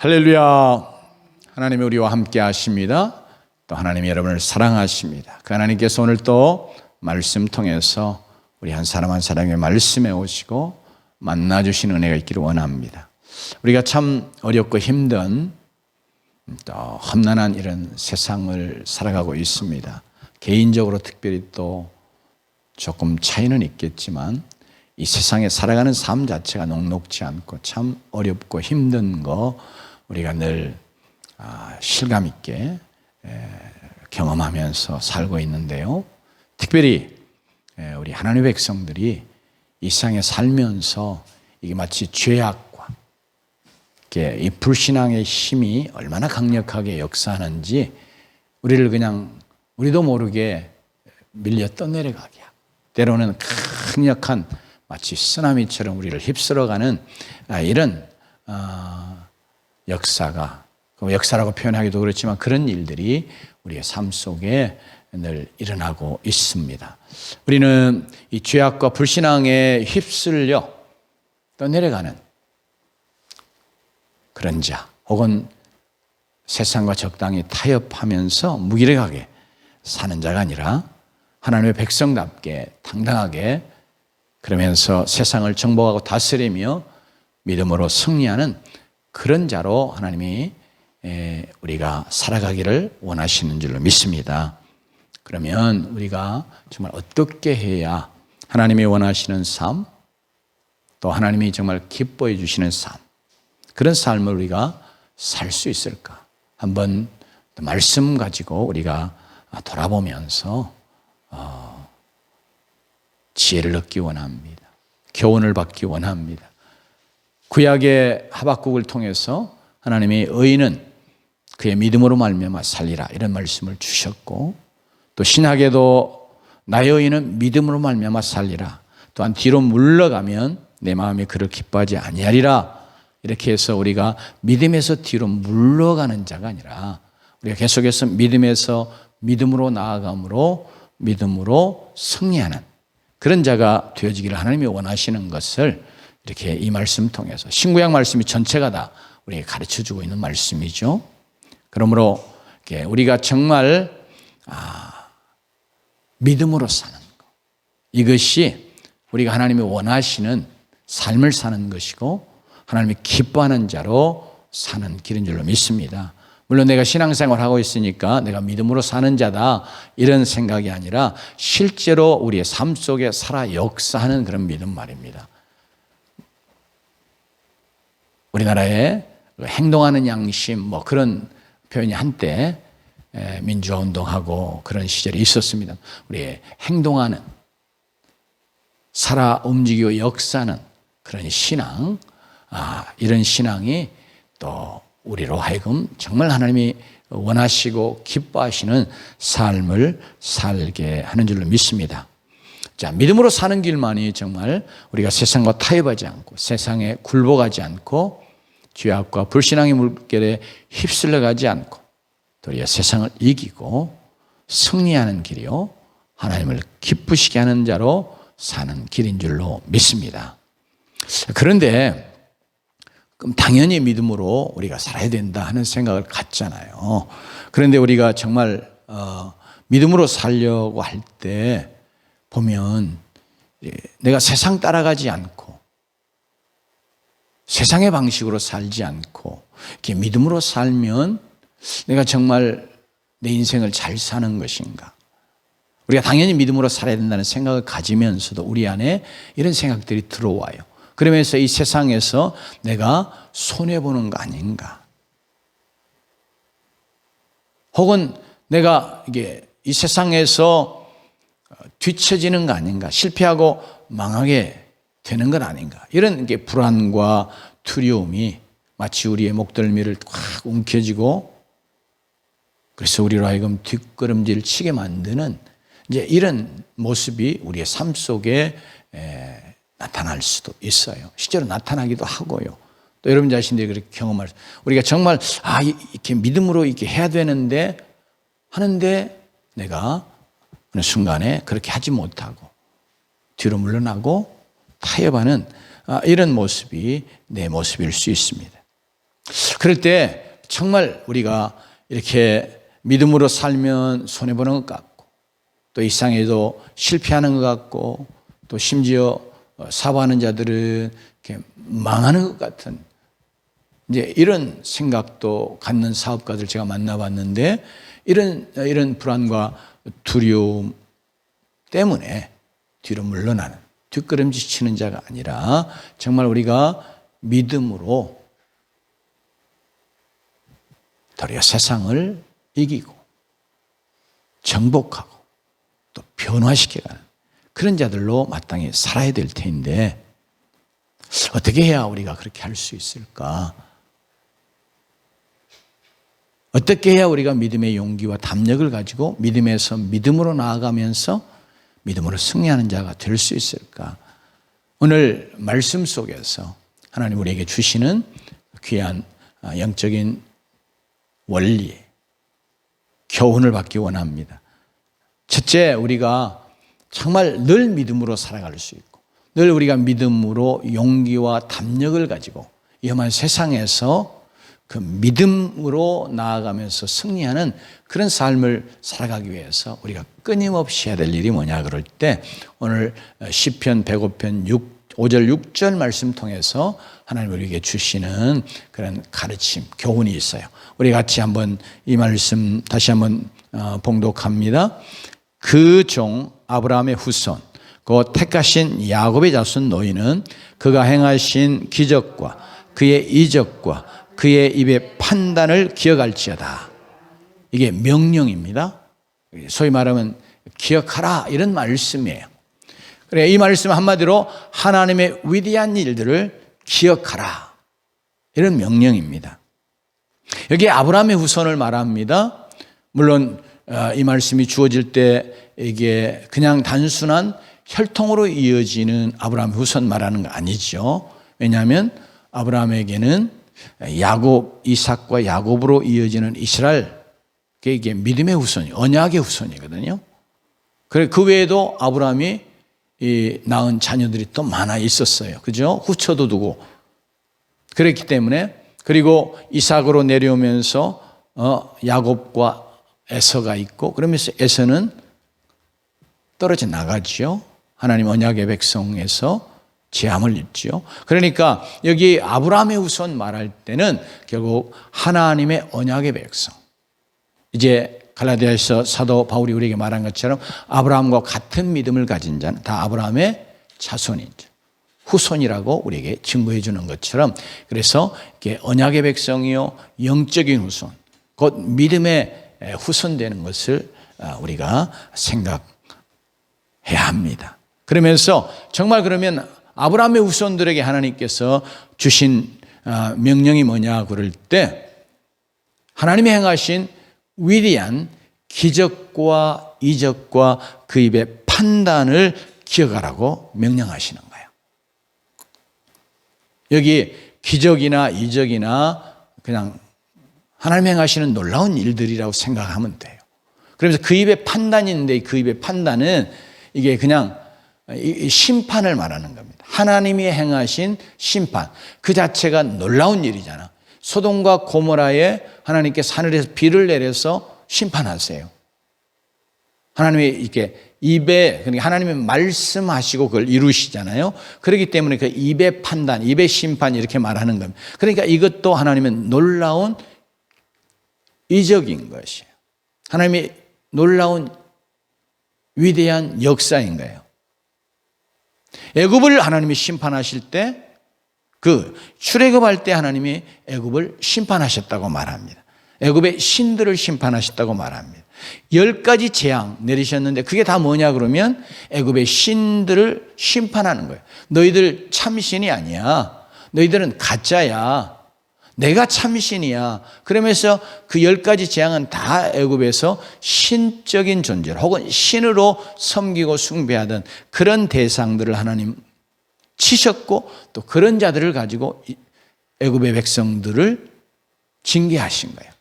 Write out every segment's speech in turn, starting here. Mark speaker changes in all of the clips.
Speaker 1: 할렐루야. 하나님이 우리와 함께 하십니다. 또 하나님이 여러분을 사랑하십니다. 그 하나님께서 오늘 또 말씀 통해서 우리 한 사람 한 사람의 말씀에 오시고 만나주시는 은혜가 있기를 원합니다. 우리가 참 어렵고 힘든 또 험난한 이런 세상을 살아가고 있습니다. 개인적으로 특별히 또 조금 차이는 있겠지만 이 세상에 살아가는 삶 자체가 녹록지 않고 참 어렵고 힘든 거 우리가 늘 실감 있게 경험하면서 살고 있는데요. 특별히 우리 하나님의 백성들이 이 세상에 살면서 이게 마치 죄악과 이 불신앙의 힘이 얼마나 강력하게 역사하는지 우리를 그냥 우리도 모르게 밀려 떠내려가게 하고 때로는 강력한 마치 쓰나미처럼 우리를 휩쓸어가는 이런 역사라고 표현하기도 그렇지만 그런 일들이 우리의 삶 속에 늘 일어나고 있습니다. 우리는 이 죄악과 불신앙에 휩쓸려 떠내려가는 그런 자 혹은 세상과 적당히 타협하면서 무기력하게 사는 자가 아니라 하나님의 백성답게 당당하게 그러면서 세상을 정복하고 다스리며 믿음으로 승리하는 그런 자로 하나님이 우리가 살아가기를 원하시는 줄로 믿습니다. 그러면 우리가 정말 어떻게 해야 하나님이 원하시는 삶, 또 하나님이 정말 기뻐해 주시는 삶, 그런 삶을 우리가 살 수 있을까? 한번 말씀 가지고 우리가 돌아보면서 지혜를 얻기 원합니다. 교훈을 받기 원합니다. 구약의 하박국을 통해서 하나님이 의인은 그의 믿음으로 말미암아 살리라 이런 말씀을 주셨고 또 신학에도 나의 의인은 믿음으로 말미암아 살리라 또한 뒤로 물러가면 내 마음이 그를 기뻐하지 아니하리라 이렇게 해서 우리가 믿음에서 뒤로 물러가는 자가 아니라 우리가 계속해서 믿음에서 믿음으로 나아감으로 믿음으로 승리하는 그런 자가 되어지기를 하나님이 원하시는 것을 이렇게 이 말씀 통해서 신구약 말씀이 전체가 다 우리에게 가르쳐주고 있는 말씀이죠. 그러므로 우리가 정말 믿음으로 사는 것 이것이 우리가 하나님이 원하시는 삶을 사는 것이고 하나님이 기뻐하는 자로 사는 길인 줄로 믿습니다. 물론 내가 신앙생활을 하고 있으니까 내가 믿음으로 사는 자다 이런 생각이 아니라 실제로 우리의 삶 속에 살아 역사하는 그런 믿음 말입니다. 우리나라에 행동하는 양심 그런 표현이 한때 민주화 운동하고 그런 시절이 있었습니다. 우리의 행동하는 살아 움직이고 역사하는 그런 신앙 이런 신앙이 또 우리로 하여금 정말 하나님이 원하시고 기뻐하시는 삶을 살게 하는 줄로 믿습니다. 자, 믿음으로 사는 길만이 정말 우리가 세상과 타협하지 않고 세상에 굴복하지 않고 죄악과 불신앙의 물결에 휩쓸려가지 않고 도리어 세상을 이기고 승리하는 길이요 하나님을 기쁘시게 하는 자로 사는 길인 줄로 믿습니다. 그런데 그럼 당연히 믿음으로 우리가 살아야 된다 하는 생각을 갖잖아요. 그런데 우리가 정말 믿음으로 살려고 할 때 보면 내가 세상 따라가지 않고 세상의 방식으로 살지 않고 이렇게 믿음으로 살면 내가 정말 내 인생을 잘 사는 것인가? 우리가 당연히 믿음으로 살아야 된다는 생각을 가지면서도 우리 안에 이런 생각들이 들어와요. 그러면서 이 세상에서 내가 손해보는 거 아닌가? 혹은 내가 이 세상에서 뒤처지는 거 아닌가? 실패하고 망하게 되는 건 아닌가? 이런 불안과 두려움이 마치 우리의 목덜미를 확 움켜쥐고 그래서 우리로 하여금 뒷걸음질 치게 만드는 이런 모습이 우리의 삶 속에 나타날 수도 있어요. 실제로 나타나기도 하고요. 또 여러분 자신들이 그렇게 경험할 수 우리가 정말 이렇게 믿음으로 이렇게 해야 되는데 하는데 내가 어느 순간에 그렇게 하지 못하고 뒤로 물러나고 타협하는 이런 모습이 내 모습일 수 있습니다. 그럴 때 정말 우리가 이렇게 믿음으로 살면 손해보는 것 같고, 또 일상에도 실패하는 것 같고, 또 심지어 사고하는 자들은 이렇게 망하는 것 같은 이제 이런 생각도 갖는 사업가들 제가 만나봤는데, 이런 불안과 두려움 때문에 뒤로 물러나는, 뒷걸음질 치는 자가 아니라 정말 우리가 믿음으로 도리어 세상을 이기고 정복하고 또 변화시켜가는 그런 자들로 마땅히 살아야 될 텐데, 어떻게 해야 우리가 그렇게 할 수 있을까? 어떻게 해야 우리가 믿음의 용기와 담력을 가지고 믿음에서 믿음으로 나아가면서 믿음으로 승리하는 자가 될 수 있을까? 오늘 말씀 속에서 하나님 우리에게 주시는 귀한 영적인 원리, 교훈을 받기 원합니다. 첫째, 우리가 정말 늘 믿음으로 살아갈 수 있고, 늘 우리가 믿음으로 용기와 담력을 가지고 위험한 세상에서 그 믿음으로 나아가면서 승리하는 그런 삶을 살아가기 위해서 우리가 끊임없이 해야 될 일이 뭐냐 그럴 때, 오늘 시편 105편 5절 6절 말씀 통해서 하나님 우리에게 주시는 그런 가르침, 교훈이 있어요. 우리 같이 한번 이 말씀 다시 한번 봉독합니다. 그 종 아브라함의 후손 곧 택하신 야곱의 자손 너희는 그가 행하신 기적과 그의 이적과 그의 입의 판단을 기억할지어다. 이게 명령입니다. 소위 말하면 기억하라, 이런 말씀이에요. 그래, 이 말씀 한마디로 하나님의 위대한 일들을 기억하라, 이런 명령입니다. 여기 아브라함의 후손을 말합니다. 물론 이 말씀이 주어질 때 이게 그냥 단순한 혈통으로 이어지는 아브라함의 후손 말하는 거 아니죠. 왜냐하면 아브라함에게는 야곱, 이삭과 야곱으로 이어지는 이스라엘, 이게 믿음의 후손이, 언약의 후손이거든요. 그래, 그 외에도 아브라함이 낳은 자녀들이 또 많아 있었어요. 그죠? 후처도 두고. 그랬기 때문에, 그리고 이삭으로 내려오면서 야곱과 에서가 있고, 그러면서 에서는 떨어져 나가죠. 하나님 언약의 백성에서 재앙을 입죠. 그러니까 여기 아브라함의 후손 말할 때는 결국 하나님의 언약의 백성. 이제 갈라디아에서 사도 바울이 우리에게 말한 것처럼 아브라함과 같은 믿음을 가진 자는 다 아브라함의 자손이죠. 후손이라고 우리에게 증거해 주는 것처럼, 그래서 이게 언약의 백성이요 영적인 후손, 곧 믿음의 후손 되는 것을 우리가 생각해야 합니다. 그러면서 정말 그러면 아브라함의 후손들에게 하나님께서 주신 명령이 뭐냐 그럴 때, 하나님이 행하신 위대한 기적과 이적과 그 입의 판단을 기억하라고 명령하시는 거예요. 여기 기적이나 이적이나 그냥 하나님이 행하시는 놀라운 일들이라고 생각하면 돼요. 그러면서 그 입의 판단이 있는데, 그 입의 판단은 이게 그냥 심판을 말하는 겁니다. 하나님이 행하신 심판, 그 자체가 놀라운 일이잖아. 소돔과 고모라에 하나님께서 하늘에서 비를 내려서 심판하세요. 하나님이 이렇게 입에, 그러니까 하나님이 말씀하시고 그걸 이루시잖아요. 그렇기 때문에 그 입의 판단, 입의 심판, 이렇게 말하는 겁니다. 그러니까 이것도 하나님의 놀라운 이적인 것이에요. 하나님의 놀라운 위대한 역사인 거예요. 애굽을 하나님이 심판하실 때, 그 출애굽할 때 하나님이 애굽을 심판하셨다고 말합니다. 애굽의 신들을 심판하셨다고 말합니다. 10가지 재앙 내리셨는데 그게 다 뭐냐 그러면 애굽의 신들을 심판하는 거예요. 너희들 참신이 아니야. 너희들은 가짜야. 내가 참신이야. 그러면서 그 10가지 재앙은 다 애굽에서 신적인 존재 혹은 신으로 섬기고 숭배하던 그런 대상들을 하나님 치셨고, 또 그런 자들을 가지고 애굽의 백성들을 징계하신 거예요.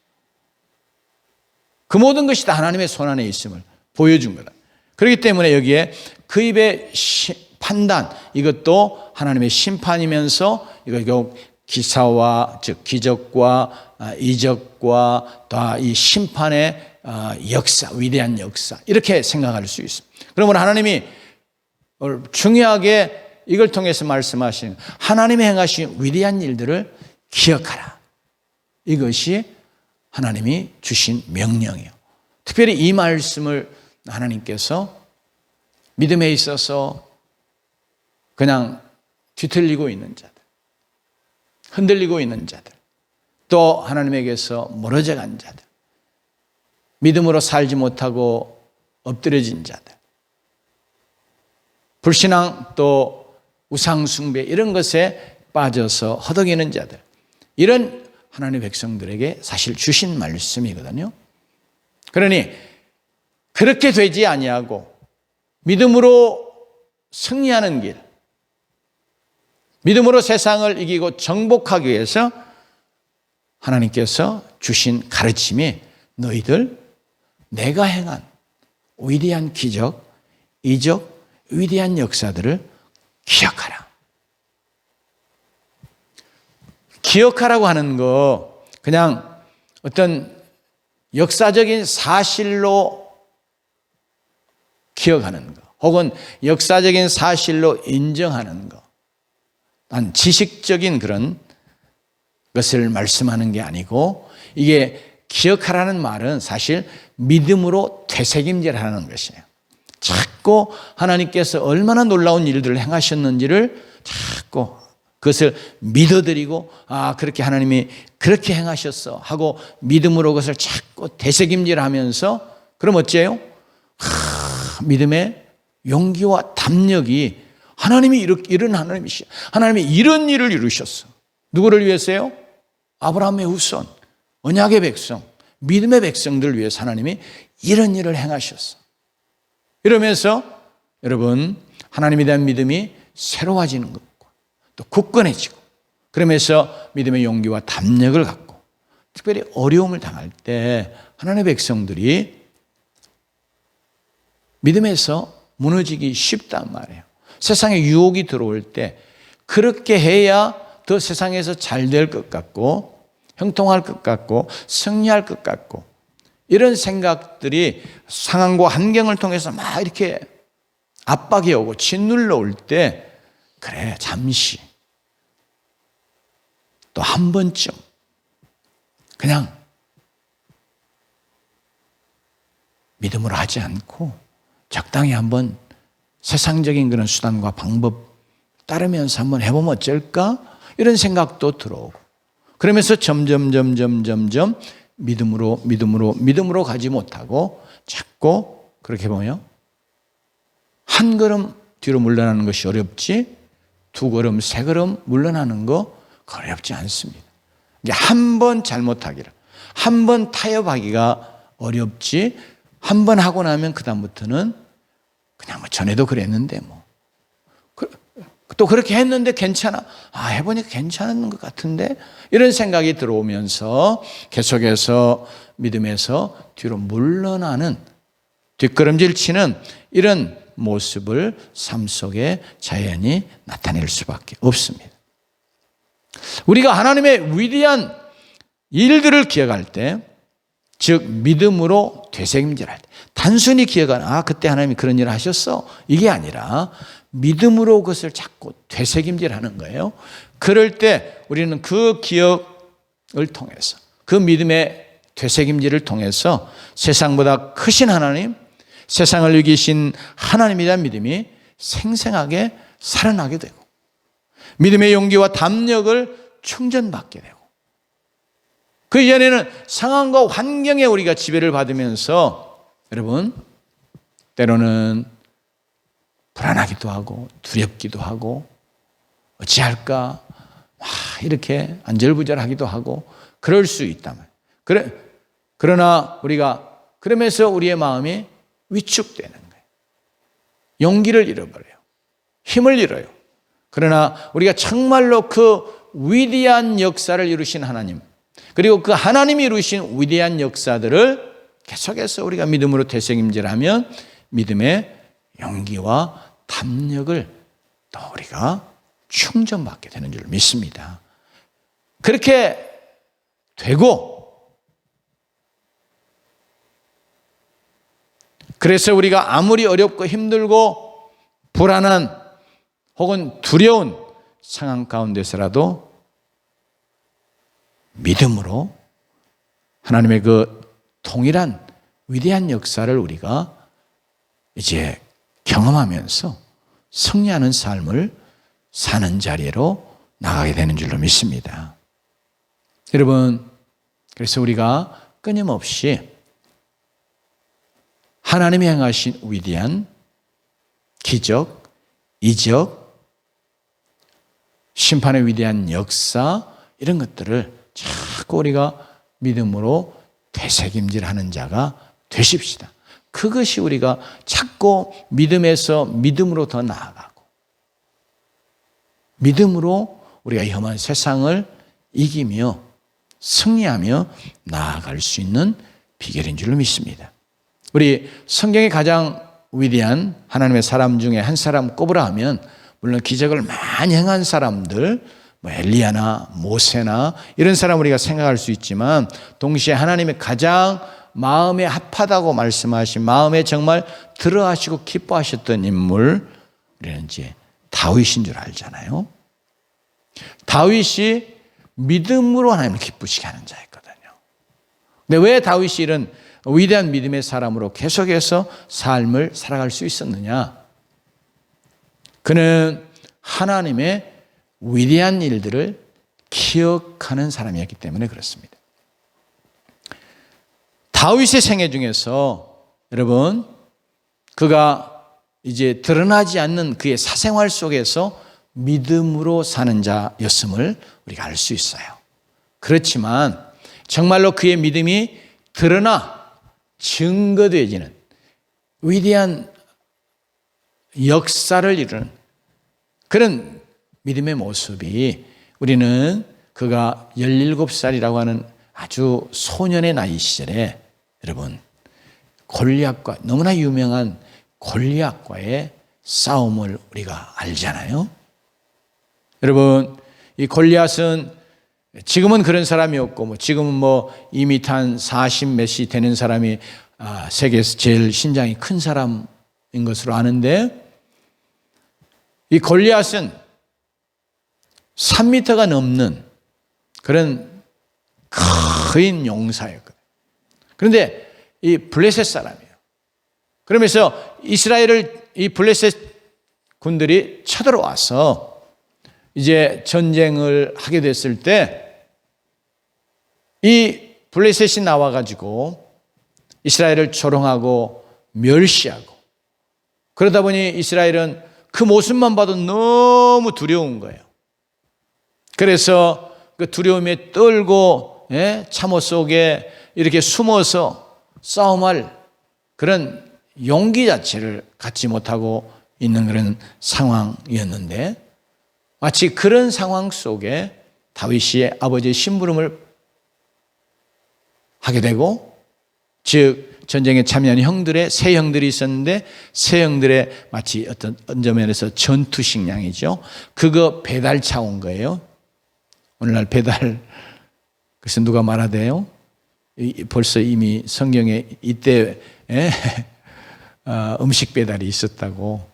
Speaker 1: 그 모든 것이 다 하나님의 손안에 있음을 보여준 거다. 그렇기 때문에 여기에 그 입의 판단, 이것도 하나님의 심판이면서 이거 기사와 즉 기적과 이적과 또 이 심판의 역사, 위대한 역사 이렇게 생각할 수 있습니다. 그러면 하나님이 중요하게 이걸 통해서 말씀하시는 하나님이 행하신 위대한 일들을 기억하라. 이것이 하나님이 주신 명령이에요. 특별히 이 말씀을 하나님께서 믿음에 있어서 그냥 뒤틀리고 있는 자들, 흔들리고 있는 자들, 또 하나님에게서 멀어져 간 자들, 믿음으로 살지 못하고 엎드려진 자들, 불신앙 또 우상숭배 이런 것에 빠져서 허덕이는 자들, 이런 하나님의 백성들에게 사실 주신 말씀이거든요. 그러니 그렇게 되지 아니하고 믿음으로 승리하는 길, 믿음으로 세상을 이기고 정복하기 위해서 하나님께서 주신 가르침이 너희들 내가 행한 위대한 기적, 이적, 위대한 역사들을 기억하라. 기억하라고 하는 거 그냥 어떤 역사적인 사실로 기억하는 거 혹은 역사적인 사실로 인정하는 거, 단 지식적인 그런 것을 말씀하는 게 아니고, 이게 기억하라는 말은 사실 믿음으로 되새김질하는 것이에요. 자꾸 하나님께서 얼마나 놀라운 일들을 행하셨는지를 자꾸 그것을 믿어드리고, 그렇게 하나님이 그렇게 행하셨어 하고 믿음으로 그것을 자꾸 되새김질하면서, 그럼 어째요? 믿음의 용기와 담력이 하나님이 이런 하나님이시죠. 하나님이 이런 일을 이루셨어. 누구를 위해서요? 아브라함의 후손, 언약의 백성, 믿음의 백성들을 위해서 하나님이 이런 일을 행하셨어. 이러면서 여러분, 하나님에 대한 믿음이 새로워지는 것과 또 굳건해지고, 그러면서 믿음의 용기와 담력을 갖고, 특별히 어려움을 당할 때 하나님의 백성들이 믿음에서 무너지기 쉽단 말이에요. 세상에 유혹이 들어올 때 그렇게 해야 더 세상에서 잘 될 것 같고 형통할 것 같고 승리할 것 같고, 이런 생각들이 상황과 환경을 통해서 막 이렇게 압박이 오고 짓눌러 올 때, 그래 잠시 또 한 번쯤 그냥 믿음으로 하지 않고 적당히 한번 세상적인 그런 수단과 방법 따르면서 한번 해보면 어쩔까? 이런 생각도 들어오고, 그러면서 점점 믿음으로 가지 못하고 자꾸 그렇게 보면 한 걸음 뒤로 물러나는 것이 어렵지, 두 걸음, 세 걸음 물러나는 거 어렵지 않습니다. 이제 한 번 잘못하기를, 한 번 타협하기가 어렵지, 한 번 하고 나면 그다음부터는 그냥 전에도 그랬는데 또 그렇게 했는데 괜찮아. 해보니까 괜찮은 것 같은데, 이런 생각이 들어오면서 계속해서 믿음에서 뒤로 물러나는, 뒷걸음질 치는 이런 모습을 삶 속에 자연히 나타낼 수밖에 없습니다. 우리가 하나님의 위대한 일들을 기억할 때, 즉 믿음으로 되새김질할 때, 단순히 기억하는 그때 하나님이 그런 일을 하셨어, 이게 아니라 믿음으로 그것을 자꾸 되새김질하는 거예요. 그럴 때 우리는 그 기억을 통해서, 그 믿음의 되새김질을 통해서 세상보다 크신 하나님, 세상을 이기신 하나님에 대한 믿음이 생생하게 살아나게 되고, 믿음의 용기와 담력을 충전받게 되고, 그 이전에는 상황과 환경에 우리가 지배를 받으면서 여러분 때로는 불안하기도 하고 두렵기도 하고 어찌할까 이렇게 안절부절하기도 하고 그럴 수 있다면, 그러나 우리가 그러면서 우리의 마음이 위축되는 거예요. 용기를 잃어버려요. 힘을 잃어요. 그러나 우리가 정말로 그 위대한 역사를 이루신 하나님, 그리고 그 하나님이 이루신 위대한 역사들을 계속해서 우리가 믿음으로 되새김질하면 믿음의 용기와 담력을 또 우리가 충전받게 되는 줄 믿습니다. 그렇게 되고, 그래서 우리가 아무리 어렵고 힘들고 불안한 혹은 두려운 상황 가운데서라도 믿음으로 하나님의 그 동일한 위대한 역사를 우리가 이제 경험하면서 승리하는 삶을 사는 자리로 나가게 되는 줄로 믿습니다. 여러분, 그래서 우리가 끊임없이 하나님이 행하신 위대한 기적, 이적, 심판의 위대한 역사, 이런 것들을 자꾸 우리가 믿음으로 되새김질하는 자가 되십시다. 그것이 우리가 자꾸 믿음에서 믿음으로 더 나아가고, 믿음으로 우리가 험한 세상을 이기며 승리하며 나아갈 수 있는 비결인 줄로 믿습니다. 우리 성경의 가장 위대한 하나님의 사람 중에 한 사람 꼽으라 하면, 물론 기적을 많이 행한 사람들, 엘리야나 모세나 이런 사람 우리가 생각할 수 있지만, 동시에 하나님의 가장 마음에 합하다고 말씀하신, 마음에 정말 들어하시고 기뻐하셨던 인물, 우리는 이제 다윗인 줄 알잖아요. 다윗이 믿음으로 하나님을 기쁘시게 하는 자였거든요. 근데 왜 다윗이 이런 위대한 믿음의 사람으로 계속해서 삶을 살아갈 수 있었느냐? 그는 하나님의 위대한 일들을 기억하는 사람이었기 때문에 그렇습니다. 다윗의 생애 중에서 여러분, 그가 이제 드러나지 않는 그의 사생활 속에서 믿음으로 사는 자였음을 우리가 알 수 있어요. 그렇지만 정말로 그의 믿음이 드러나 증거되어지는 위대한 역사를 이루는 그런 믿음의 모습이, 우리는 그가 17살이라고 하는 아주 소년의 나이 시절에 여러분 골리앗과, 너무나 유명한 골리앗과의 싸움을 우리가 알잖아요. 여러분, 이 골리앗은 지금은 그런 사람이었고, 지금은 이미 한 40 몇이 되는 사람이 세계에서 제일 신장이 큰 사람인 것으로 아는데, 이 골리앗은 3m가 넘는 그런 큰 용사였거든요. 그런데 이 블레셋 사람이에요. 그러면서 이스라엘을 이 블레셋 군들이 쳐들어와서 이제 전쟁을 하게 됐을 때, 이 블레셋이 나와가지고 이스라엘을 조롱하고 멸시하고, 그러다 보니 이스라엘은 그 모습만 봐도 너무 두려운 거예요. 그래서 그 두려움에 떨고 참호 속에 이렇게 숨어서 싸움할 그런 용기 자체를 갖지 못하고 있는 그런 상황이었는데, 마치 그런 상황 속에 다윗이 아버지의 심부름을 하게 되고, 즉 전쟁에 참여한 형들의 세 형들이 있었는데, 세 형들의 마치 어떤 면에서 전투식량이죠. 그거 배달차 온 거예요. 오늘날 배달, 그래서 누가 말하대요? 벌써 이미 성경에 이때 음식 배달이 있었다고.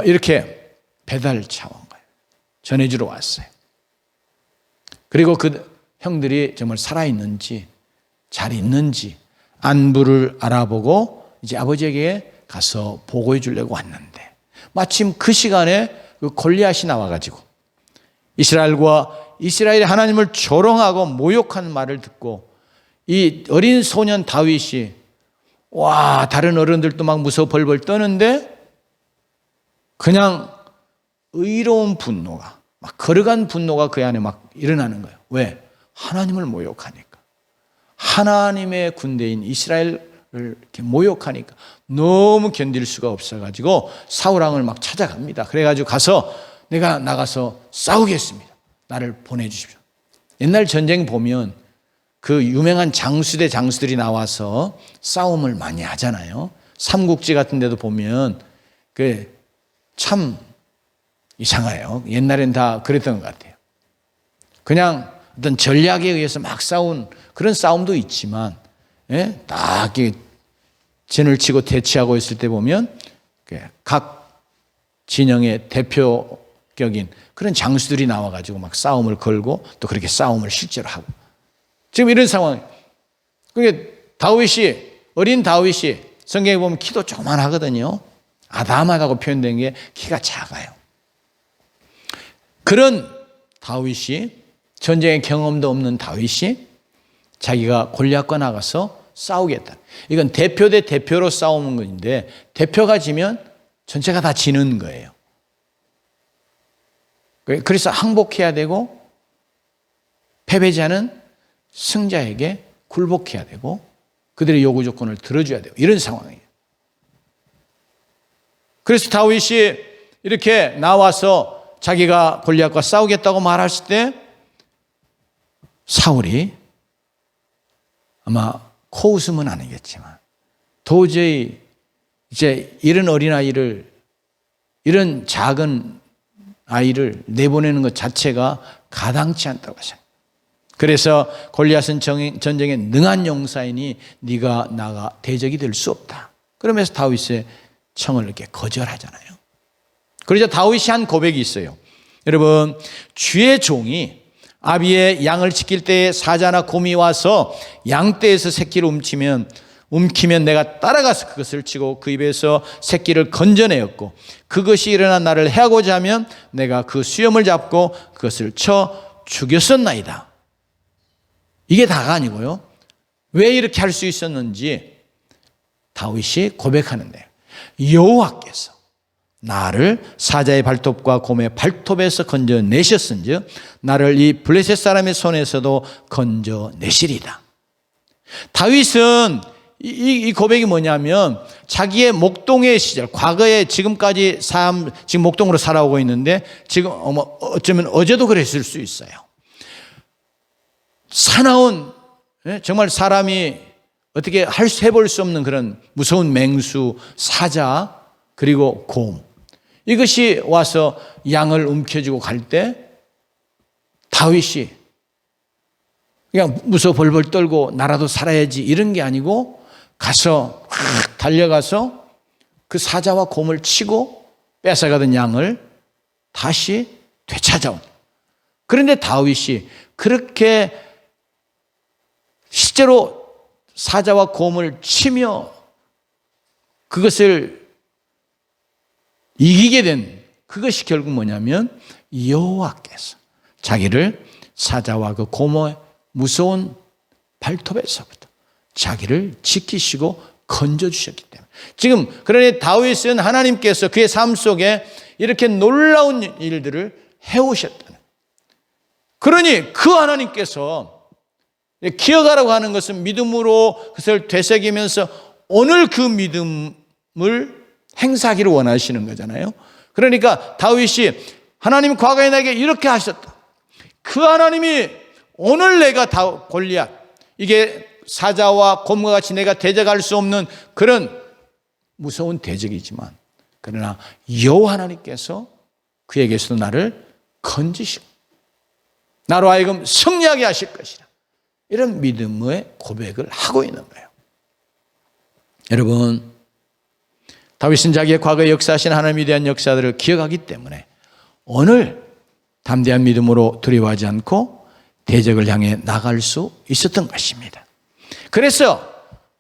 Speaker 1: 이렇게 배달차 온 거예요. 전해주러 왔어요. 그리고 그 형들이 정말 살아있는지 잘 있는지 안부를 알아보고 이제 아버지에게 가서 보고해 주려고 왔는데, 마침 그 시간에 그 골리앗이 나와가지고 이스라엘의 하나님을 조롱하고 모욕하는 말을 듣고, 이 어린 소년 다윗이 다른 어른들도 막 무서워 벌벌 떠는데, 그냥 의로운 분노가, 막 거룩한 분노가 그 안에 막 일어나는 거예요. 왜? 하나님을 모욕하니까. 하나님의 군대인 이스라엘을 이렇게 모욕하니까 너무 견딜 수가 없어가지고 사울 왕을 막 찾아갑니다. 그래가지고 가서 내가 나가서 싸우겠습니다. 나를 보내주십시오. 옛날 전쟁 보면 그 유명한 장수들이 나와서 싸움을 많이 하잖아요. 삼국지 같은 데도 보면 그 참 이상해요. 옛날엔 다 그랬던 것 같아요. 그냥 어떤 전략에 의해서 막 싸운 그런 싸움도 있지만, 예? 딱 진을 치고 대치하고 있을 때 보면 각 진영의 대표격인 그런 장수들이 나와가지고 막 싸움을 걸고 또 그렇게 싸움을 실제로 하고, 지금 이런 상황. 그게 어린 다윗이 성경에 보면 키도 조그만하거든요. 아담하다고 표현된 게 키가 작아요. 그런 다윗이, 전쟁의 경험도 없는 다윗이 자기가 골리앗과 나가서 싸우겠다. 이건 대표 대 대표로 싸우는 건데, 대표가 지면 전체가 다 지는 거예요. 그래서 항복해야 되고, 패배자는 승자에게 굴복해야 되고, 그들의 요구 조건을 들어줘야 되고, 이런 상황이에요. 그래서 다윗이 이렇게 나와서 자기가 골리앗과 싸우겠다고 말했을 때 사울이 아마 코웃음은 아니겠지만 도저히 이제 이런 어린아이를, 이런 작은 아이를 내보내는 것 자체가 가당치 않다고 하셨어요. 그래서 골리앗은 전쟁에 능한 용사이니 네가 나가 대적이 될 수 없다. 그러면서 다윗의 청을 이렇게 거절하잖아요. 그러자 다윗이 한 고백이 있어요. 여러분, 주의 종이 아비의 양을 지킬 때에 사자나 곰이 와서 양떼에서 새끼를 움키면 내가 따라가서 그것을 치고 그 입에서 새끼를 건져내었고, 그것이 일어나 나를 해하고자 하면 내가 그 수염을 잡고 그것을 쳐 죽였었나이다. 이게 다가 아니고요. 왜 이렇게 할 수 있었는지 다윗이 고백하는데, 여호와께서 나를 사자의 발톱과 곰의 발톱에서 건져내셨은즉 나를 이 블레셋 사람의 손에서도 건져내시리다. 다윗은 이 고백이 뭐냐면, 자기의 목동의 시절, 과거에 지금까지 지금 목동으로 살아오고 있는데, 지금 어쩌면 어제도 그랬을 수 있어요. 사나운, 정말 사람이 어떻게 해볼 수 없는 그런 무서운 맹수, 사자, 그리고 곰, 이것이 와서 양을 움켜쥐고 갈 때 다윗이 그냥 무서워 벌벌 떨고 나라도 살아야지 이런 게 아니고 가서 확 달려가서 그 사자와 곰을 치고 뺏어가던 양을 다시 되찾아온. 그런데 다윗이 그렇게 실제로 사자와 곰을 치며 그것을 이기게 된, 그것이 결국 뭐냐면 여호와께서 자기를 사자와 그 곰의 무서운 발톱에서부터 자기를 지키시고 건져주셨기 때문에, 지금 그러니 다윗은 하나님께서 그의 삶 속에 이렇게 놀라운 일들을 해오셨다는, 그러니 그 하나님께서 기억하라고 하는 것은 믿음으로 그것을 되새기면서 오늘 그 믿음을 행사하기를 원하시는 거잖아요. 그러니까 다윗이 하나님 과거에 내게 이렇게 하셨다. 그 하나님이 오늘 내가 골리앗, 이게 사자와 곰과 같이 내가 대적할 수 없는 그런 무서운 대적이지만, 그러나 여호와 하나님께서 그에게서도 나를 건지시고 나로 하여금 승리하게 하실 것이라, 이런 믿음의 고백을 하고 있는 거예요. 여러분, 다윗은 자기의 과거에 역사하신 하나님에 대한 역사들을 기억하기 때문에 오늘 담대한 믿음으로 두려워하지 않고 대적을 향해 나갈 수 있었던 것입니다. 그래서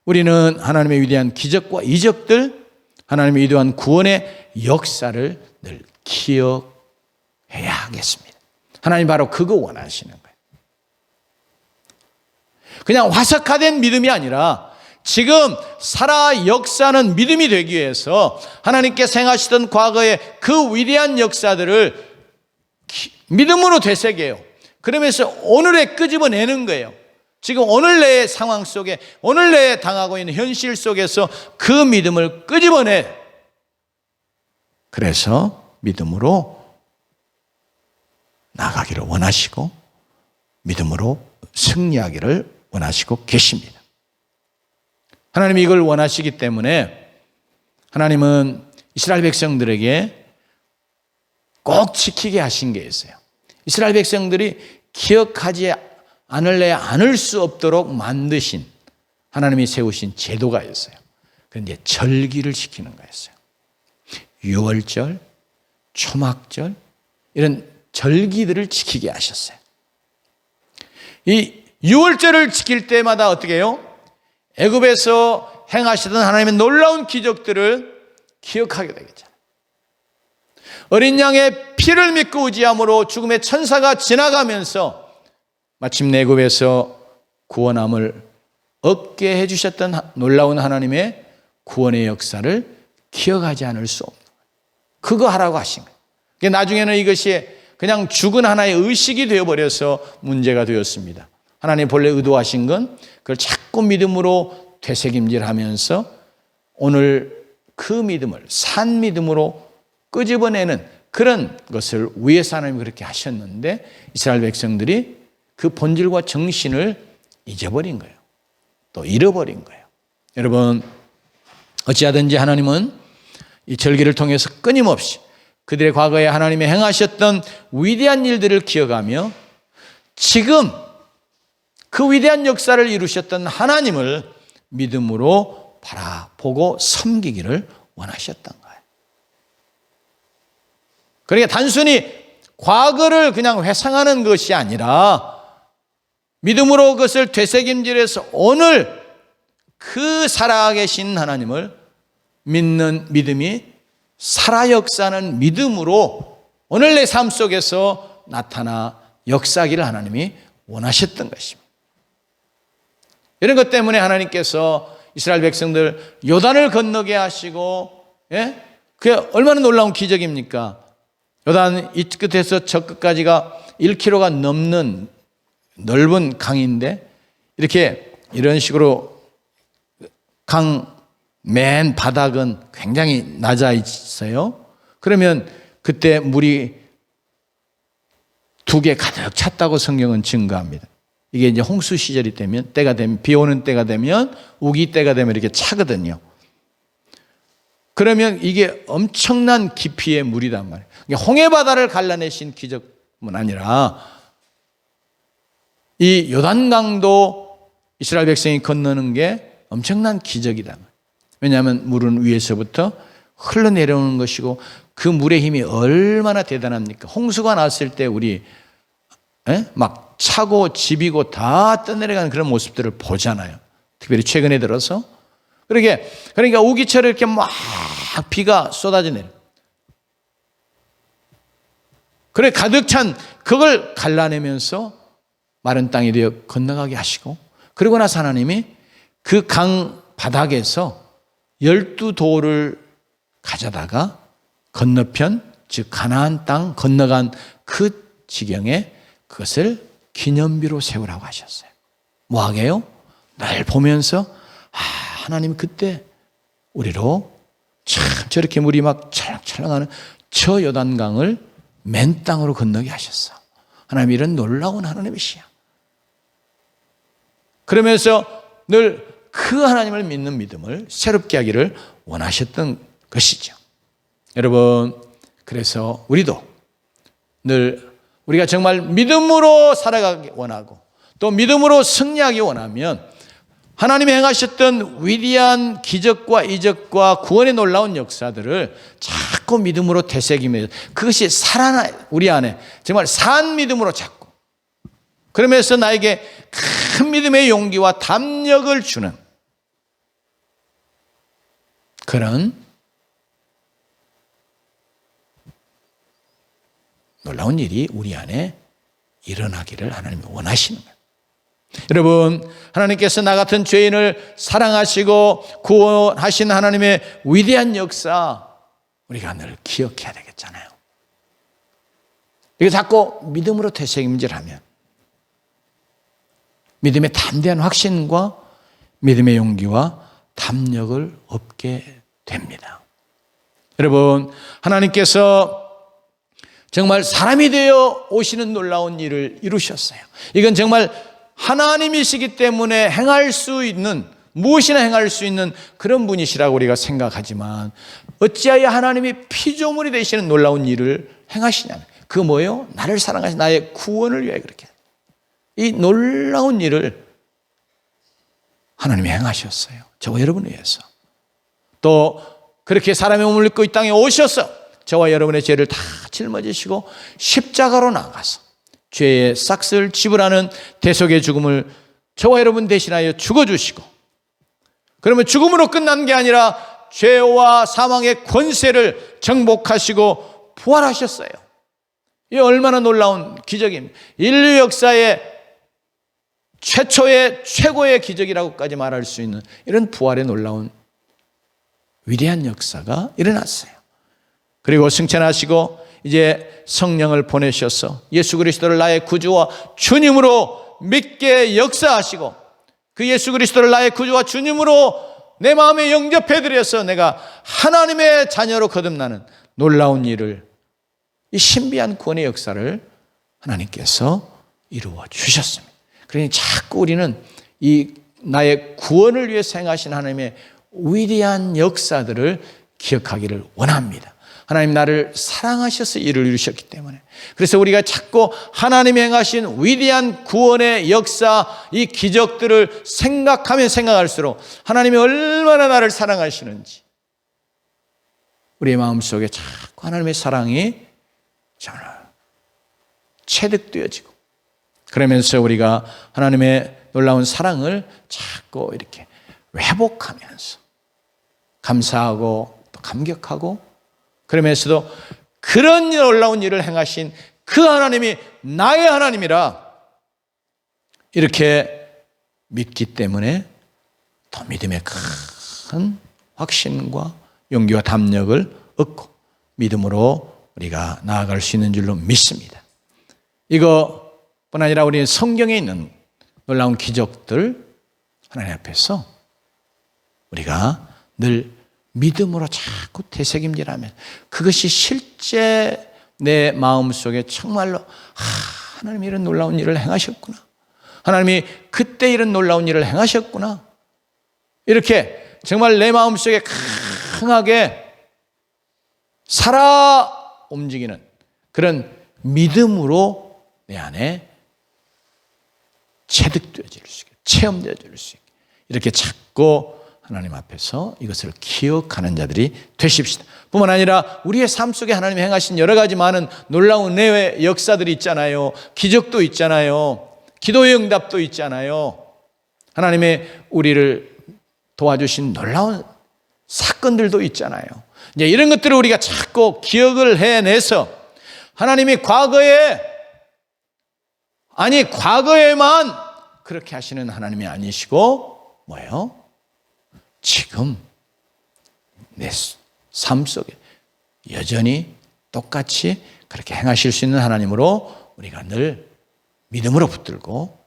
Speaker 1: 우리는 하나님의 위대한 기적과 이적들, 하나님의 위대한 구원의 역사를 늘 기억해야 하겠습니다. 하나님 바로 그거 원하시는 거예요. 그냥 화석화된 믿음이 아니라 지금 살아 역사하는 믿음이 되기 위해서 하나님께서 행하시던 과거의 그 위대한 역사들을 믿음으로 되새겨요. 그러면서 오늘에 끄집어내는 거예요. 지금 오늘 내 상황 속에, 오늘 내 당하고 있는 현실 속에서 그 믿음을 끄집어내. 그래서 믿음으로 나가기를 원하시고 믿음으로 승리하기를 원하시고 계십니다. 하나님이 이걸 원하시기 때문에 하나님은 이스라엘 백성들에게 꼭 지키게 하신 게 있어요. 이스라엘 백성들이 기억하지 않을 수 없도록 만드신 하나님이 세우신 제도가 있어요. 그런데 절기를 지키는 거였어요. 유월절, 초막절 이런 절기들을 지키게 하셨어요. 이 유월절을 지킬 때마다 어떻게 해요? 애굽에서 행하시던 하나님의 놀라운 기적들을 기억하게 되겠잖아요. 어린 양의 피를 믿고 의지함으로 죽음의 천사가 지나가면서 마침내 애굽에서 구원함을 얻게 해주셨던 놀라운 하나님의 구원의 역사를 기억하지 않을 수 없는 거예요. 그거 하라고 하신 거예요. 나중에는 이것이 그냥 죽은 하나의 의식이 되어버려서 문제가 되었습니다. 하나님 본래 의도하신 건 그걸 자꾸 믿음으로 되새김질하면서 오늘 그 믿음을 산 믿음으로 끄집어내는 그런 것을 위해서 하나님이 그렇게 하셨는데 이스라엘 백성들이 그 본질과 정신을 잊어버린 거예요. 또 잃어버린 거예요. 여러분, 어찌하든지 하나님은 이 절기를 통해서 끊임없이 그들의 과거에 하나님이 행하셨던 위대한 일들을 기억하며 지금 그 위대한 역사를 이루셨던 하나님을 믿음으로 바라보고 섬기기를 원하셨던 거예요. 그러니까 단순히 과거를 그냥 회상하는 것이 아니라 믿음으로 그것을 되새김질해서 오늘 그 살아계신 하나님을 믿는 믿음이 살아 역사하는 믿음으로 오늘 내 삶 속에서 나타나 역사하기를 하나님이 원하셨던 것입니다. 이런 것 때문에 하나님께서 이스라엘 백성들 요단을 건너게 하시고, 그게 얼마나 놀라운 기적입니까? 요단 이 끝에서 저 끝까지가 1km가 넘는 넓은 강인데 이런 식으로 강 맨 바닥은 굉장히 낮아 있어요. 그러면 그때 물이 2개 가득 찼다고 성경은 증거합니다. 이게 이제 홍수 시절이 되면, 때가 되면, 비 오는 때가 되면, 우기 때가 되면 이렇게 차거든요. 그러면 이게 엄청난 깊이의 물이단 말이에요. 홍해 바다를 갈라내신 기적뿐 아니라 이 요단강도 이스라엘 백성이 건너는 게 엄청난 기적이다. 왜냐하면 물은 위에서부터 흘러내려오는 것이고 그 물의 힘이 얼마나 대단합니까? 홍수가 났을 때 우리 막 차고 집이고 다 떠내려가는 그런 모습들을 보잖아요. 특별히 최근에 들어서. 그러니까 우기철에 이렇게 막 비가 쏟아져 내려. 그래 가득 찬 그걸 갈라내면서 마른 땅이 되어 건너가게 하시고, 그러고 나서 하나님이 그 강 바닥에서 12돌을 가져다가 건너편, 즉 가나안 땅 건너간 그 지경에 그것을 기념비로 세우라고 하셨어요. 뭐 하게요? 날 보면서 하나님 그때 우리로 참 저렇게 물이 막 찰랑찰랑하는 저 요단강을 맨 땅으로 건너게 하셨어. 하나님 이런 놀라운 하나님이시야. 그러면서 늘 그 하나님을 믿는 믿음을 새롭게 하기를 원하셨던 것이죠. 여러분, 그래서 우리도 늘 우리가 정말 믿음으로 살아가기 원하고 또 믿음으로 승리하기 원하면 하나님이 행하셨던 위대한 기적과 이적과 구원의 놀라운 역사들을 자꾸 믿음으로 되새기면서 그것이 살아나 우리 안에 정말 산 믿음으로 자꾸, 그러면서 나에게 큰 믿음의 용기와 담력을 주는 그런 놀라운 일이 우리 안에 일어나기를 하나님이 원하시는 거예요. 여러분, 하나님께서 나 같은 죄인을 사랑하시고 구원하신 하나님의 위대한 역사 우리가 늘 기억해야 되겠잖아요. 이거 자꾸 믿음으로 되새김질하면 믿음의 담대한 확신과 믿음의 용기와 담력을 얻게 됩니다. 여러분, 하나님께서 정말 사람이 되어 오시는 놀라운 일을 이루셨어요. 이건 정말 하나님이시기 때문에 행할 수 있는, 무엇이나 행할 수 있는 그런 분이시라고 우리가 생각하지만 어찌하여 하나님이 피조물이 되시는 놀라운 일을 행하시냐. 그거 뭐예요? 나를 사랑하신 나의 구원을 위해 그렇게. 이 놀라운 일을 하나님이 행하셨어요. 저와 여러분을 위해서. 또 그렇게 사람의 몸을 입고 이 땅에 오셔서 저와 여러분의 죄를 다 짊어지시고 십자가로 나가서 죄의 싹스를 지불하는 대속의 죽음을 저와 여러분 대신하여 죽어주시고, 그러면 죽음으로 끝난 게 아니라 죄와 사망의 권세를 정복하시고 부활하셨어요. 이 얼마나 놀라운 기적입니다. 인류 역사의 최초의 최고의 기적이라고까지 말할 수 있는 이런 부활의 놀라운 위대한 역사가 일어났어요. 그리고 승천하시고 이제 성령을 보내셔서 예수 그리스도를 나의 구주와 주님으로 믿게 역사하시고, 그 예수 그리스도를 나의 구주와 주님으로 내 마음에 영접해드려서 내가 하나님의 자녀로 거듭나는 놀라운 일을, 이 신비한 구원의 역사를 하나님께서 이루어 주셨습니다. 그러니 자꾸 우리는 이 나의 구원을 위해서 행하신 하나님의 위대한 역사들을 기억하기를 원합니다. 하나님 나를 사랑하셔서 이를 이루셨기 때문에, 그래서 우리가 자꾸 하나님이 행하신 위대한 구원의 역사, 이 기적들을 생각하면 생각할수록 하나님이 얼마나 나를 사랑하시는지 우리의 마음속에 자꾸 하나님의 사랑이 체득되어지고, 그러면서 우리가 하나님의 놀라운 사랑을 자꾸 이렇게 회복하면서 감사하고 또 감격하고, 그러면서도 그런 놀라운 일을 행하신 그 하나님이 나의 하나님이라 이렇게 믿기 때문에 더 믿음의 큰 확신과 용기와 담력을 얻고 믿음으로 우리가 나아갈 수 있는 줄로 믿습니다. 이것뿐 아니라 우리는 성경에 있는 놀라운 기적들 하나님 앞에서 우리가 늘 믿음으로 자꾸 되새김질하면 그것이 실제 내 마음속에 정말로 하나님이 이런 놀라운 일을 행하셨구나, 하나님이 그때 이런 놀라운 일을 행하셨구나, 이렇게 정말 내 마음속에 강하게 살아 움직이는 그런 믿음으로 내 안에 체득되어질 수 있게, 체험되어질 수 있게, 이렇게 자꾸 하나님 앞에서 이것을 기억하는 자들이 되십시다. 뿐만 아니라 우리의 삶 속에 하나님이 행하신 여러 가지 많은 놀라운 은혜의 역사들이 있잖아요. 기적도 있잖아요. 기도의 응답도 있잖아요. 하나님의 우리를 도와주신 놀라운 사건들도 있잖아요. 이제 이런 것들을 우리가 자꾸 기억을 해내서 하나님이 과거에만 그렇게 하시는 하나님이 아니시고 뭐예요? 지금 내 삶 속에 여전히 똑같이 그렇게 행하실 수 있는 하나님으로 우리가 늘 믿음으로 붙들고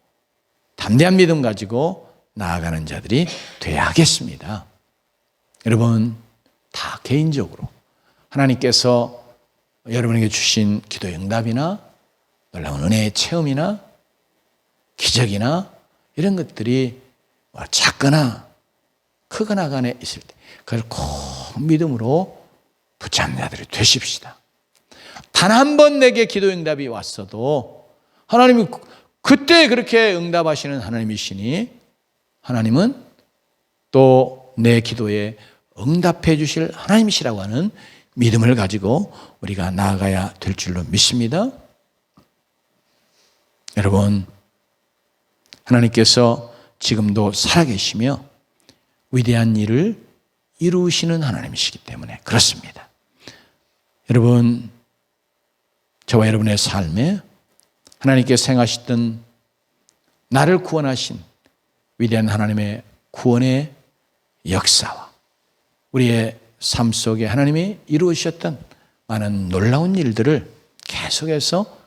Speaker 1: 담대한 믿음 가지고 나아가는 자들이 되어야 하겠습니다. 여러분, 다 개인적으로 하나님께서 여러분에게 주신 기도의 응답이나 놀라운 은혜의 체험이나 기적이나 이런 것들이 작거나 크거나 간에 있을 때 그걸 꼭 믿음으로 붙잡는 자들이 되십시다. 단 한 번 내게 기도 응답이 왔어도 하나님이 그때 그렇게 응답하시는 하나님이시니 하나님은 또 내 기도에 응답해 주실 하나님이시라고 하는 믿음을 가지고 우리가 나아가야 될 줄로 믿습니다. 여러분, 하나님께서 지금도 살아계시며 위대한 일을 이루시는 하나님이시기 때문에 그렇습니다. 여러분, 저와 여러분의 삶에 하나님께서 행하시던 나를 구원하신 위대한 하나님의 구원의 역사와 우리의 삶 속에 하나님이 이루으셨던 많은 놀라운 일들을 계속해서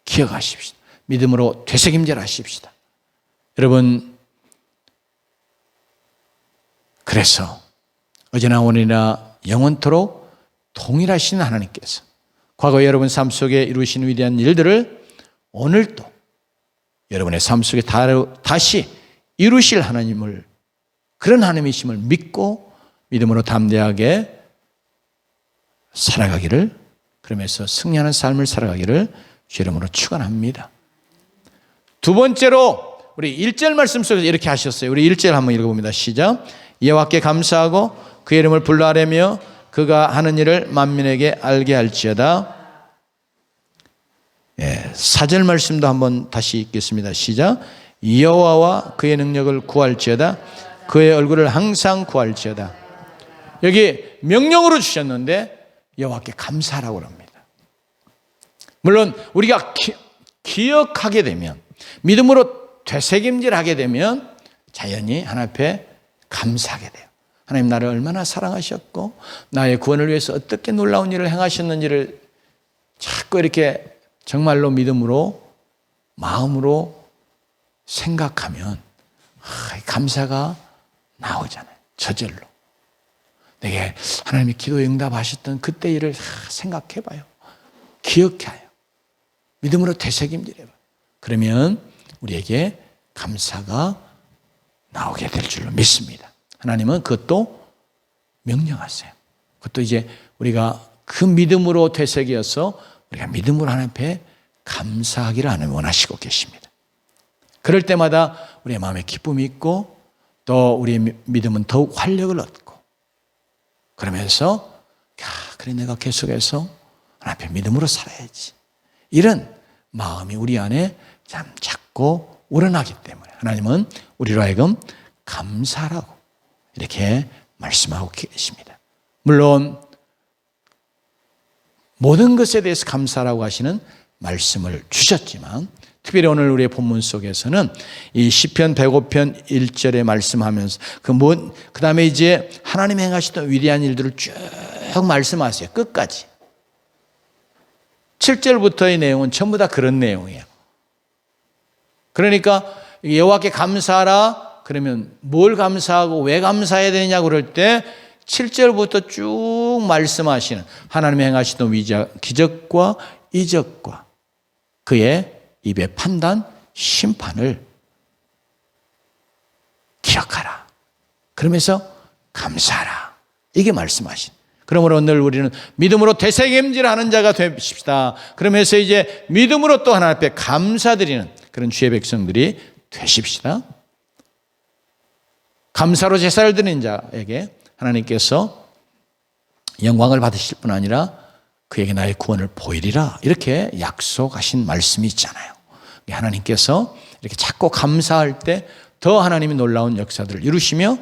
Speaker 1: 기억하십시다. 믿음으로 되새김질하십시다. 여러분, 그래서 어제나 오늘이나 영원토록 동일하신 하나님께서 과거 여러분 삶 속에 이루신 위대한 일들을 오늘도 여러분의 삶 속에 다시 이루실 하나님을, 그런 하나님이심을 믿고 믿음으로 담대하게 살아가기를, 그러면서 승리하는 삶을 살아가기를 주 이름으로 축원합니다. 두 번째로 우리 1절 말씀 속에서 이렇게 하셨어요. 우리 1절 한번 읽어봅니다. 시작. 여호와께 감사하고 그의 이름을 불러하려며 그가 하는 일을 만민에게 알게 할지어다. 4절 말씀도 한번 다시 읽겠습니다. 시작. 여호와와 그의 능력을 구할지어다. 그의 얼굴을 항상 구할지어다. 여기 명령으로 주셨는데 여호와께 감사하라고 합니다. 물론 우리가 기억하게 되면, 믿음으로 되새김질하게 되면 자연히 하나님 앞에 감사하게 돼요. 하나님 나를 얼마나 사랑하셨고 나의 구원을 위해서 어떻게 놀라운 일을 행하셨는지를 자꾸 이렇게 정말로 믿음으로, 마음으로 생각하면 감사가 나오잖아요. 저절로. 내게 하나님이 기도 응답하셨던 그때 일을 생각해봐요. 기억해요. 믿음으로 되새김질해봐요. 그러면 우리에게 감사가 나오게 될 줄로 믿습니다. 하나님은 그것도 명령하세요. 그것도 이제 우리가 그 믿음으로 되새겨서 우리가 믿음으로 하나님 앞에 감사하기를 하나님 원하시고 계십니다. 그럴 때마다 우리의 마음에 기쁨이 있고 또 우리의 믿음은 더욱 활력을 얻고, 그러면서 그래 내가 계속해서 하나님 앞에 믿음으로 살아야지, 이런 마음이 우리 안에 참 자꾸 우러나기 때문에 하나님은 우리로 하여금 감사하라고 이렇게 말씀하고 계십니다. 물론 모든 것에 대해서 감사라고 하시는 말씀을 주셨지만, 특별히 오늘 우리의 본문 속에서는 이 시편 105편 1절에 말씀하면서 그 다음에 이제 하나님이 행하시던 위대한 일들을 쭉 말씀하세요. 끝까지. 7절부터의 내용은 전부 다 그런 내용이에요. 그러니까 여호와께 감사하라 그러면 뭘 감사하고 왜 감사해야 되냐고 그럴 때 7절부터 쭉 말씀하시는 하나님이 행하시던 기적과 이적과 그의 입의 판단, 심판을 기억하라. 그러면서 감사하라. 이게 말씀하신. 그러므로 오늘 우리는 믿음으로 되새김질하는 자가 되십시다. 그러면서 이제 믿음으로 또 하나님 앞에 감사드리는 그런 주의 백성들이 되십시다. 감사로 제사를 드리는 자에게 하나님께서 영광을 받으실 뿐 아니라 그에게 나의 구원을 보이리라, 이렇게 약속하신 말씀이 있잖아요. 하나님께서 이렇게 자꾸 감사할 때 더 하나님이 놀라운 역사들을 이루시며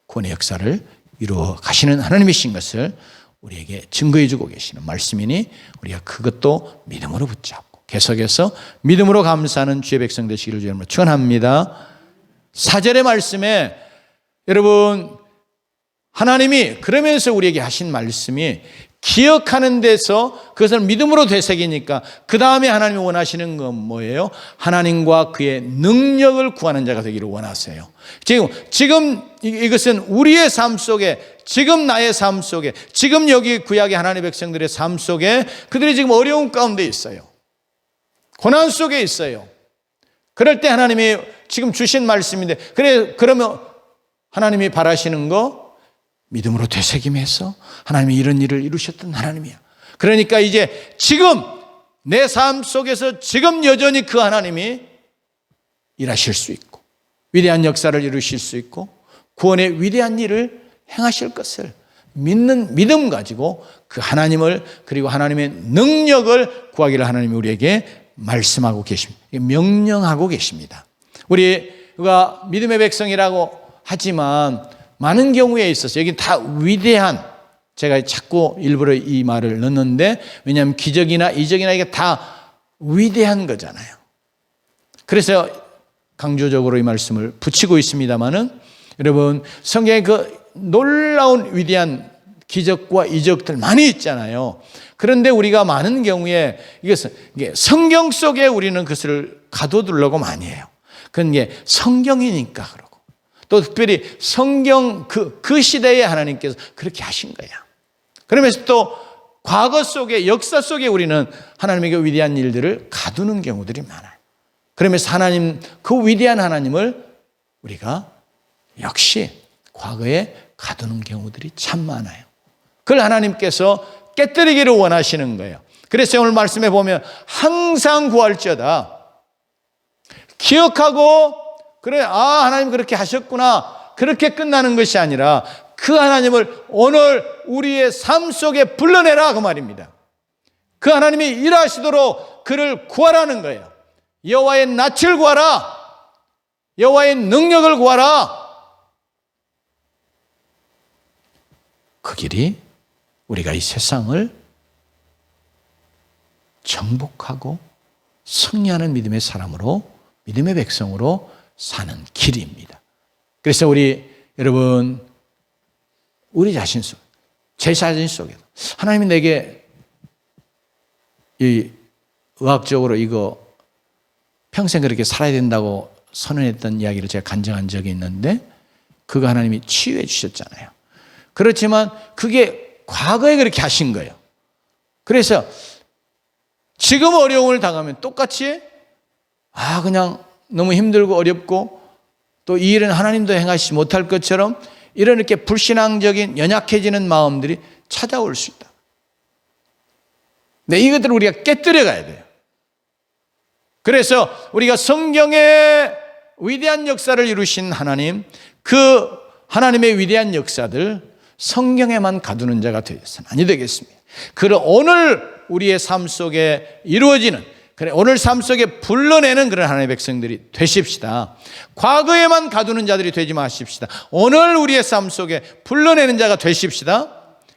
Speaker 1: 구원의 역사를 이루어 가시는 하나님이신 것을 우리에게 증거해 주고 계시는 말씀이니 우리가 그것도 믿음으로 붙잡고 계속해서 믿음으로 감사하는 주의 백성 되시기를 주님으로 축원합니다. 4절의 말씀에 여러분 하나님이 그러면서 우리에게 하신 말씀이 기억하는 데서 그것을 믿음으로 되새기니까 그 다음에 하나님이 원하시는 건 뭐예요? 하나님과 그의 능력을 구하는 자가 되기를 원하세요. 지금 이것은 우리의 삶 속에, 지금 나의 삶 속에, 지금 여기 구약의 하나님의 백성들의 삶 속에 그들이 지금 어려운 가운데 있어요. 고난 속에 있어요. 그럴 때 하나님이 지금 주신 말씀인데, 그러면 하나님이 바라시는 거 믿음으로 되새김해서 하나님이 이런 일을 이루셨던 하나님이야. 그러니까 이제 지금 내 삶 속에서 지금 여전히 그 하나님이 일하실 수 있고 위대한 역사를 이루실 수 있고 구원의 위대한 일을 행하실 것을 믿는 믿음 가지고 그 하나님을, 그리고 하나님의 능력을 구하기를 하나님이 우리에게 말씀하고 계십니다. 명령하고 계십니다. 우리가 믿음의 백성이라고 하지만 많은 경우에 있어서 여기 다 위대한, 제가 자꾸 일부러 이 말을 넣는데 왜냐하면 기적이나 이적이나 이게 다 위대한 거잖아요. 그래서 강조적으로 이 말씀을 붙이고 있습니다마는 여러분 성경에 그 놀라운 위대한 기적과 이적들 많이 있잖아요. 그런데 우리가 많은 경우에 이게 성경 속에 우리는 그것을 가둬두려고 많이 해요. 그건 게 성경이니까 그러고 또 특별히 성경 그 시대에 하나님께서 그렇게 하신 거야. 그러면서 또 과거 속에, 역사 속에 우리는 하나님의 그 위대한 일들을 가두는 경우들이 많아요. 그러면서 하나님, 그 위대한 하나님을 우리가 역시 과거에 가두는 경우들이 참 많아요. 그걸 하나님께서 깨뜨리기를 원하시는 거예요. 그래서 오늘 말씀해 보면 항상 구할지어다. 기억하고 그래, 하나님 그렇게 하셨구나, 그렇게 끝나는 것이 아니라 그 하나님을 오늘 우리의 삶 속에 불러내라, 그 말입니다. 그 하나님이 일하시도록 그를 구하라는 거예요. 여호와의 낯을 구하라, 여호와의 능력을 구하라. 그 길이 우리가 이 세상을 정복하고 승리하는 믿음의 사람으로, 믿음의 백성으로 사는 길입니다. 그래서 여러분, 우리 자신 속, 제 자신 속에 하나님이 내게 이 의학적으로 이거 평생 그렇게 살아야 된다고 선언했던 이야기를 제가 간증한 적이 있는데, 그거 하나님이 치유해 주셨잖아요. 그렇지만 그게 과거에 그렇게 하신 거예요. 그래서 지금 어려움을 당하면 똑같이 그냥 너무 힘들고 어렵고 또 이 일은 하나님도 행하시지 못할 것처럼 이렇게 불신앙적인 연약해지는 마음들이 찾아올 수 있다. 근데 이것들을 우리가 깨뜨려 가야 돼요. 그래서 우리가 성경의 위대한 역사를 이루신 하나님, 그 하나님의 위대한 역사들 성경에만 가두는 자가 되어서는 아니 되겠습니다. 그럼 오늘 우리의 삶 속에 이루어지는, 오늘 삶 속에 불러내는 그런 하나님의 백성들이 되십시다. 과거에만 가두는 자들이 되지 마십시다. 오늘 우리의 삶 속에 불러내는 자가 되십시다.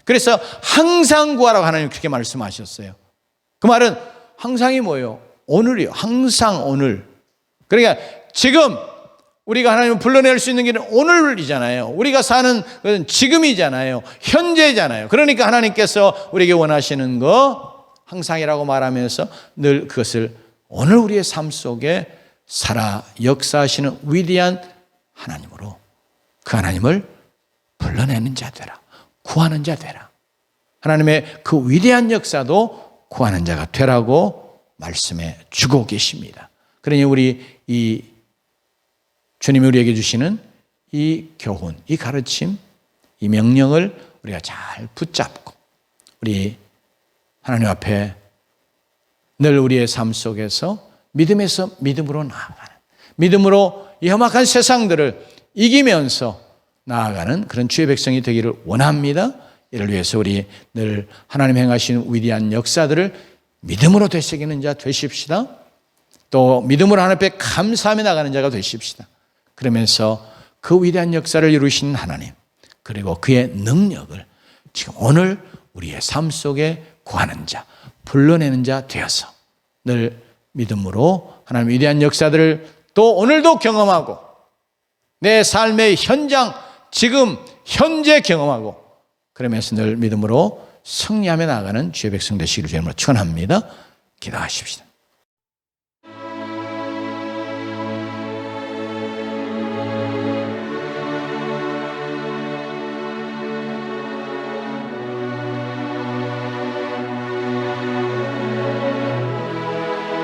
Speaker 1: 그래서 항상 구하라고 하나님 그렇게 말씀하셨어요. 그 말은 항상이 뭐예요? 오늘이요. 항상 오늘. 그러니까 지금 우리가 하나님을 불러낼 수 있는 길은 오늘이잖아요. 우리가 사는 것은 지금이잖아요. 현재잖아요. 그러니까 하나님께서 우리에게 원하시는 거 항상이라고 말하면서 늘 그것을 오늘 우리의 삶 속에 살아 역사하시는 위대한 하나님으로, 그 하나님을 불러내는 자 되라, 구하는 자 되라. 하나님의 그 위대한 역사도 구하는 자가 되라고 말씀해 주고 계십니다. 그러니 우리 이 주님이 우리에게 주시는 이 교훈, 이 가르침, 이 명령을 우리가 잘 붙잡고 우리 하나님 앞에 늘 우리의 삶 속에서 믿음에서 믿음으로 나아가는, 믿음으로 이 험악한 세상들을 이기면서 나아가는 그런 주의 백성이 되기를 원합니다. 이를 위해서 우리 늘 하나님 행하시는 위대한 역사들을 믿음으로 되새기는 자 되십시다. 또 믿음으로 하나님 앞에 감사하며 나가는 자가 되십시다. 그러면서 그 위대한 역사를 이루신 하나님, 그리고 그의 능력을 지금 오늘 우리의 삶 속에 구하는 자, 불러내는 자 되어서 늘 믿음으로 하나님의 위대한 역사들을 또 오늘도 경험하고 내 삶의 현장, 지금 현재 경험하고 그러면서 늘 믿음으로 승리하며 나아가는 주의 백성 되시기를 주님으로 축원합니다. 기도하십시다.